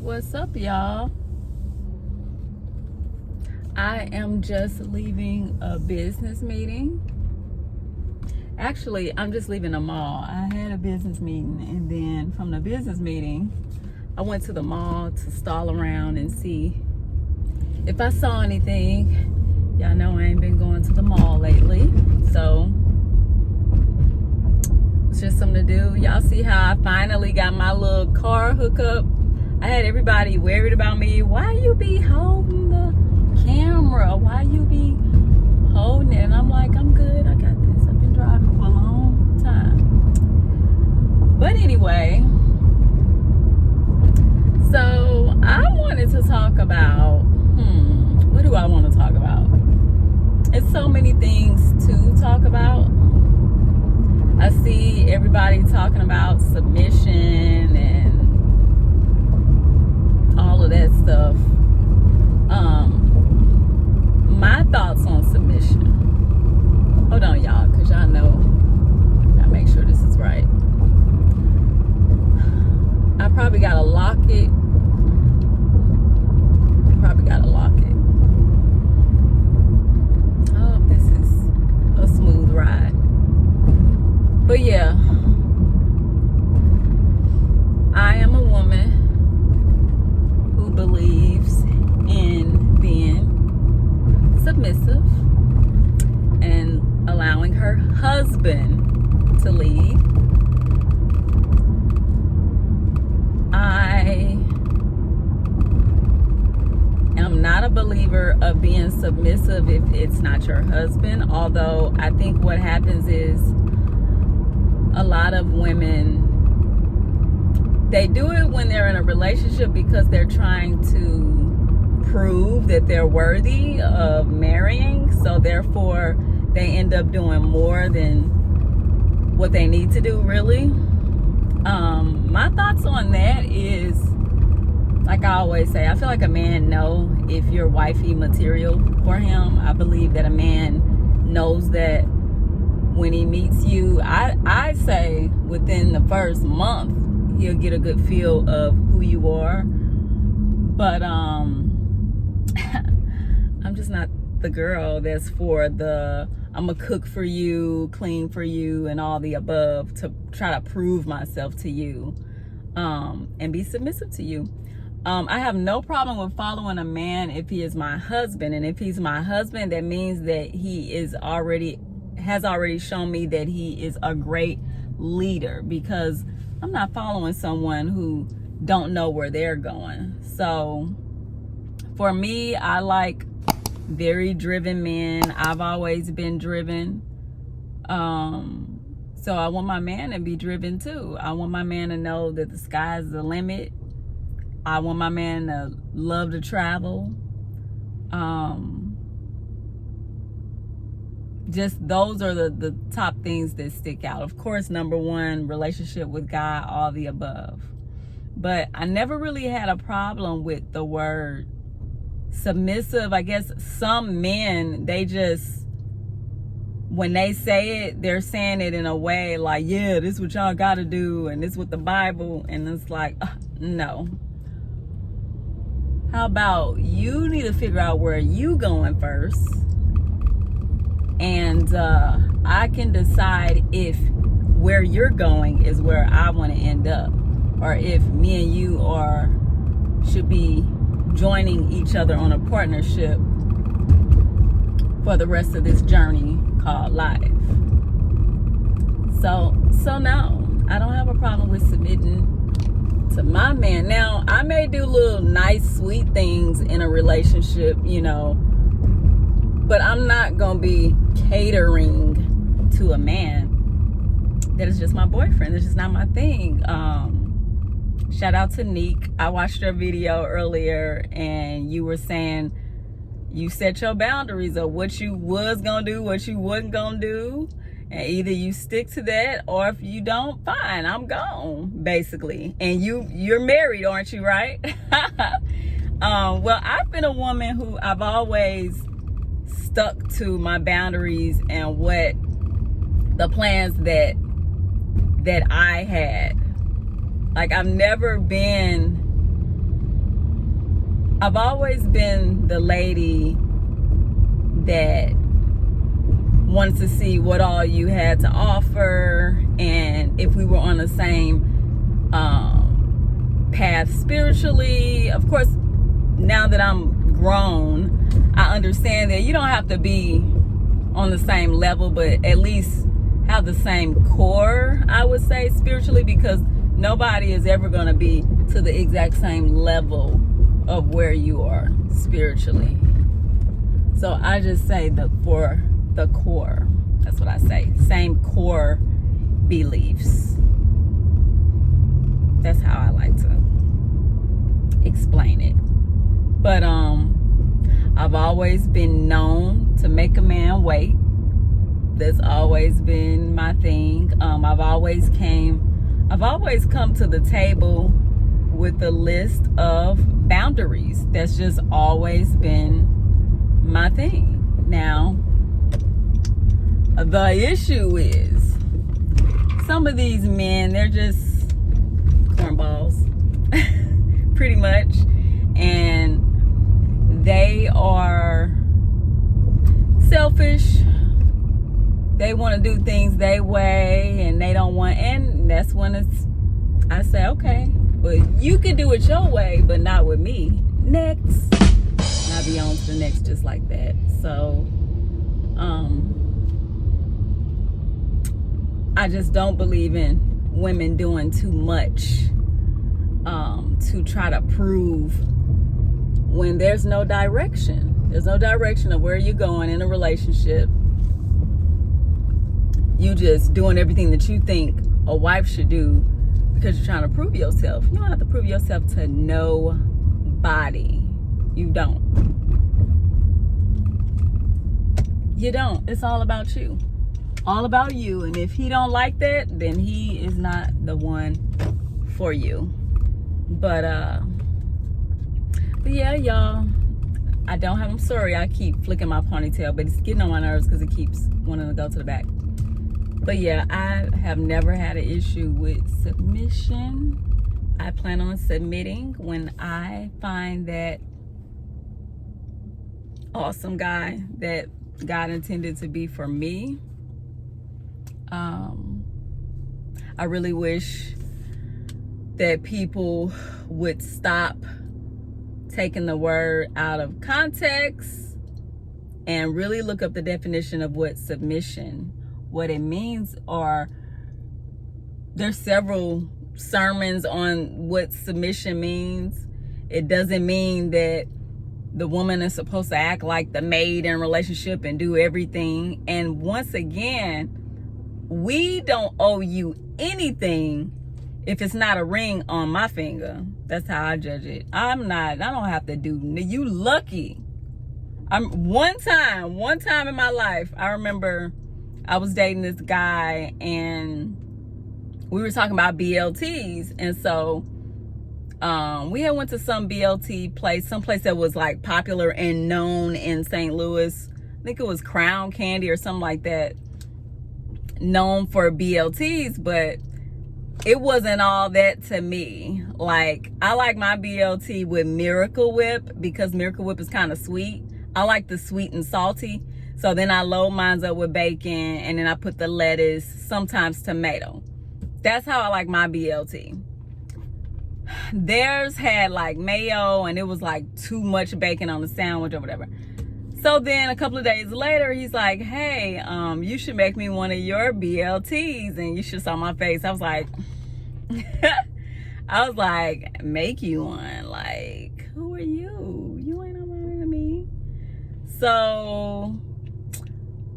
What's up, y'all? I am just leaving a business meeting. Actually, I'm just leaving a mall. I had a business meeting, and then from the business meeting, I went to the mall to stall around and see if I saw anything. Y'all know I ain't been going to the mall lately, so it's just something to do. Y'all see how I finally got my little car hookup? I had everybody worried about me. Why you be holding the camera? Why you be holding it? And I'm like, I'm good. I got this. I've been driving for a long time. But anyway, so I wanted to talk about, what do I want to talk about? It's so many things to talk about. I see everybody talking about submission and all of that stuff. My thoughts on submission. Hold on, y'all, because y'all know. Gotta make sure this is right. I probably gotta lock it. I hope this is a smooth ride. But yeah, I am a woman who believes in being submissive and allowing her husband to lead. I am not a believer of being submissive if it's not your husband, although I think what happens is a lot of women, they do it when they're in a relationship because they're trying to prove that they're worthy of marrying, so therefore they end up doing more than what they need to do, really. My thoughts on that is, like I always say, I feel like a man know if you're wifey material for him. I believe that a man knows that when he meets you. I say within the first month he'll get a good feel of who you are, but I'm just not the girl that's for the I'm gonna cook for you, clean for you, and all the above to try to prove myself to you, and be submissive to you. I have no problem with following a man if he is my husband, and if he's my husband, that means that he has already shown me that he is a great leader, because I'm not following someone who don't know where they're going. So for me, I like very driven men. I've always been driven. So I want my man to be driven too. I want my man to know that the sky's the limit. I want my man to love to travel. Just those are the top things that stick out. Of course, number one, relationship with God, all the above. But I never really had a problem with the word submissive. I guess some men, they just, when they say it, they're saying it in a way like, yeah, this is what y'all gotta do, and this is what the Bible, and it's like, no. How about you need to figure out where you going first, and I can decide if where you're going is where I want to end up, or if me and you should be joining each other on a partnership for the rest of this journey called life. So no, I don't have a problem with submitting to my man. Now, I may do little nice, sweet things in a relationship, but I'm not gonna be catering to a man that is just my boyfriend. It's just not my thing. Shout out to Neek. I watched your video earlier, and you were saying you set your boundaries of what you was gonna do, what you wasn't gonna do, and either you stick to that, or if you don't, fine, I'm gone, basically. And you're married, aren't you, right? Well, I've been a woman who I've always stuck to my boundaries and what the plans that I had. Like, I've never been I've always been the lady that wants to see what all you had to offer, and if we were on the same path spiritually. Of course, now that I'm grown, I understand that you don't have to be on the same level, but at least have the same core, I would say, spiritually, because nobody is ever going to be to the exact same level of where you are spiritually. So I just say for the core, that's what I say, same core beliefs. That's how I like to explain it. But I've always been known to make a man wait. That's always been my thing. I've always come to the table with a list of boundaries. That's just always been my thing. Now, the issue is some of these men, they're just cornballs, pretty much, and they are selfish. They want to do things their way, and they don't want, and that's when I say, okay, well, you can do it your way, but not with me. Next. And I'll be on to the next just like that. So, I just don't believe in women doing too much to try to prove when there's no direction. There's no direction of where you're going in a relationship. You just doing everything that you think a wife should do because you're trying to prove yourself. You don't have to prove yourself to nobody. You don't. You don't. It's all about you. All about you. And if he don't like that, then he is not the one for you. But yeah, y'all, I'm sorry I keep flicking my ponytail, but it's getting on my nerves because it keeps wanting to go to the back. But yeah, I have never had an issue with submission. I plan on submitting when I find that awesome guy that God intended to be for me. I really wish that people would stop taking the word out of context and really look up the definition of what submission, what it means. Or there's several sermons on what submission means. It doesn't mean that the woman is supposed to act like the maid in a relationship and do everything. And once again, we don't owe you anything if it's not a ring on my finger. That's how I judge it. I don't have to do, you lucky. One time in my life, I remember I was dating this guy and we were talking about BLTs. And so we had went to some BLT place, someplace that was like popular and known in St. Louis. I think it was Crown Candy or something like that, known for BLTs, but it wasn't all that to me. Like, I like my BLT with Miracle Whip because Miracle Whip is kind of sweet. I like the sweet and salty. So then I load mine up with bacon and then I put the lettuce, sometimes tomato. That's how I like my BLT. Theirs had like mayo and it was like too much bacon on the sandwich or whatever. So then a couple of days later, he's like, hey, you should make me one of your BLTs. And you should have saw my face. I was like, make you one. Like, who are you? You ain't nobody to me. So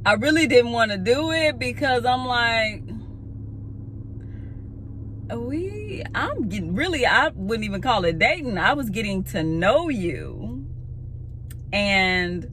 I really didn't want to do it because I'm like, I wouldn't even call it dating. I was getting to know you. And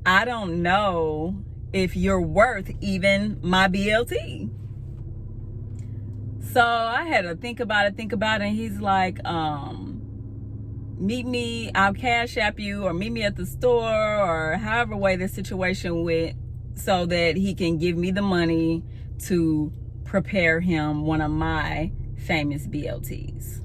I don't know if you're worth even my BLT. So I had to think about it. And he's like, meet me, I'll cash app you, or meet me at the store, or however way the situation went, so that he can give me the money to prepare him one of my famous BLTs.